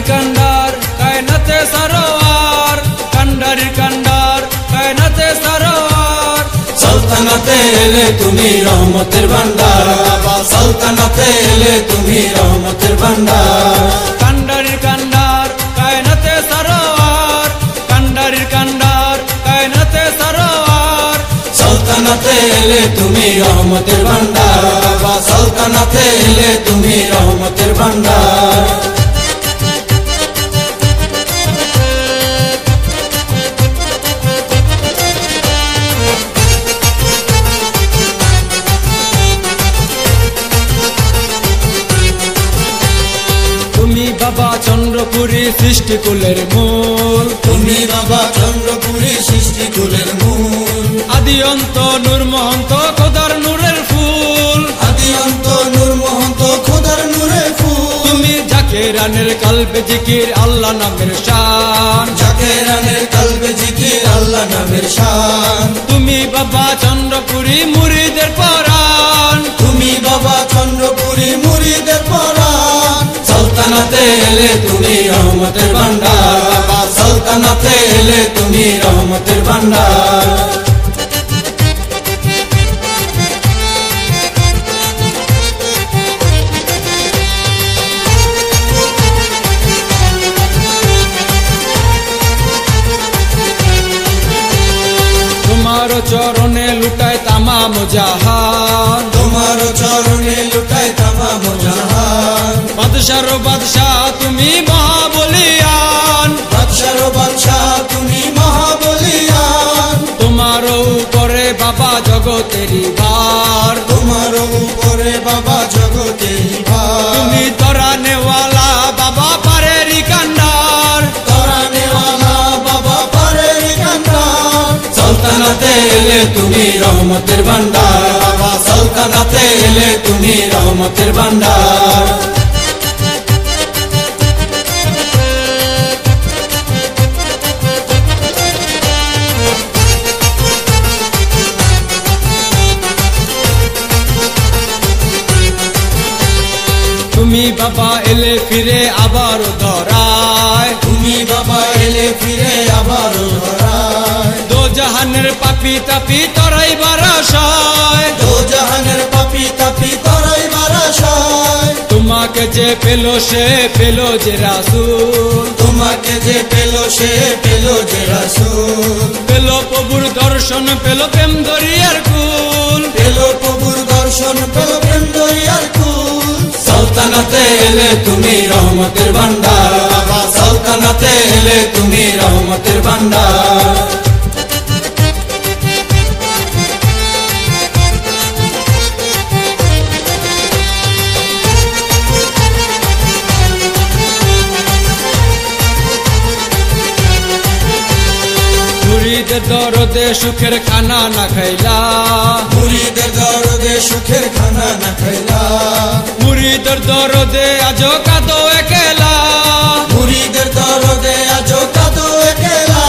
কান্ডার কায়নাতে সরোয়ার, কান্ডারি কান্ডার কায়নাতে সরোয়ার। সালতানাতে এলে তুমি রহমতের ভান্ডার, বাবা সালতানাতে এলে তুমি রহমতের ভান্ডার। কান্ডারি কান্ডার কায়নাতে সরোয়ার, কান্ডারি কান্ডার কায়নাতে সরোয়ার। সালতানাতে এলে তুমি রহমতের ভান্ডার, বাবা সালতানাতে এলে তুমি রহমতের ভান্ডার। তুমি বাবা চন্দ্রপুরী সৃষ্টিকুলের মূল, তুমি বাবা চন্দ্রপুরী সৃষ্টিকুলের মূল। আদি অন্ত নূর মহন্ত খোদার নূরের ফুল, আদি অন্ত নূর মহন্ত খোদার নূরের ফুল। তুমি যাকে রানের কালবে জিকির আল্লাহ নামের শান, যাকে রানের কালবে জিকির আল্লাহ নামের শান। তুমি বাবা চন্দ্রপুরী মুরিদের পরাণ, তুমি বাবা চন্দ্রপুরী মুরিদের পরাণ। সালতানাতে এলে তুমি রহমতের ভান্ডার, বাবা সালতানাতে এলে তুমি রহমতের ভান্ডার। তোমার চরণে লুটায় তামাম জাহান, তোমার চরণে লুটায় তামাম জাহান। বাদশার বাদশাহ তুমি মহাবলিয়ান, বাদশার বাদশাহ তুমি মহাবলিয়ান। তোমার উপরে বাবা জগতেরই ভার, তোমার উপরে বাবা জগতের ভার। তুমি তরানেওয়ালা বাবা পারেরই কান্ডার, তরানেওয়ালা বাবা পারের কান্ডার। সালতানাতে এলে তুমি রহমতের ভান্ডার, বাবা সালতানাতে এলে তুমি রহমতের ভান্ডার। তুমি বাবা এলে ফিরে আবার ধরায়, তুমি বাবা এলে ফিরে আবার ধরায়। দো জাহানের পাপি তাপি তরাই বারাসায়, দো জাহানের পাপি তাপি তরাই বারাসায়। তোমাকে যে পেল সে পেল যে রাসূল, তোমাকে যে পেল সে পেল যে রাসূল। পেল প্রভুর দর্শন পেল প্রেম দরিয়ার কুল, পেল প্রভুর দর্শন পেল প্রেম দরিয়ার কুল। সালতানাতে এলে তুমি রহমতের ভান্ডার, বাবা সালতানাতে এলে তুমি রহমতের ভান্ডার। মুরিদের দরদে সুখের খানা না খাইলা, মুরিদের দরদে সুখের খানা না খাইলা। মুরিদের দরদে আজো কাঁদো একেলা, মুরিদের দরদে আজো কাঁদো একেলা।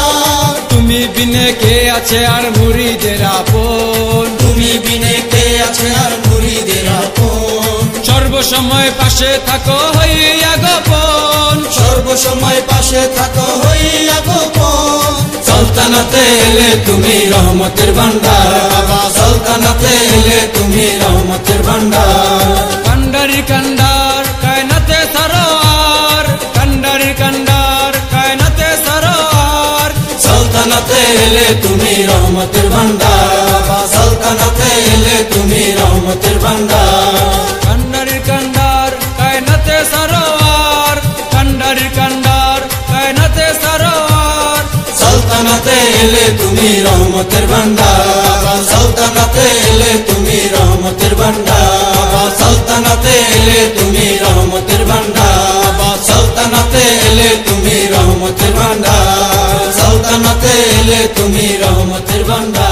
তুমি বিনে কে আছে আর মুরিদের আপন, তুমি বিনে কে আছে আর মুরিদের আপন। সর্বসময় পাশে থাকো হইয়া গোপন, সর্বসময় পাশে থাকো হইয়া গোপন। সালতানাতে এলে তুমি রহমতের ভান্ডার, বাবা সালতানাতে এলে তুমি রহমতের ভান্ডার। কান্ডারি কান্ডার কায়নাতে সরোয়ার, কান্ডারি কান্ডার কায়নাতে সরোয়ার। সালতানাতে এলে তুমি রহমতের ভান্ডার, বাবা সালতানাতে এলে তুমি রহমতের ভান্ডার। কান্ডারি কান্ডার কায়নাতে সরোয়ার, কান্ডারি কান্ডার কায়নাতে সরোয়ার। সালতানাতে এলে তুমি রহমতের ভান্ডার, বাবা সালতানাতে এলে তুমি রহমতের ভান্ডার। বাবা সালতানাতে এলে তুমি রহমতের ভান্ডার, বাবা সালতানাতে এলে তুমি রহমতের ভান্ডার। সালতানাতে এলে তুমি রহমতের ভান্ডার।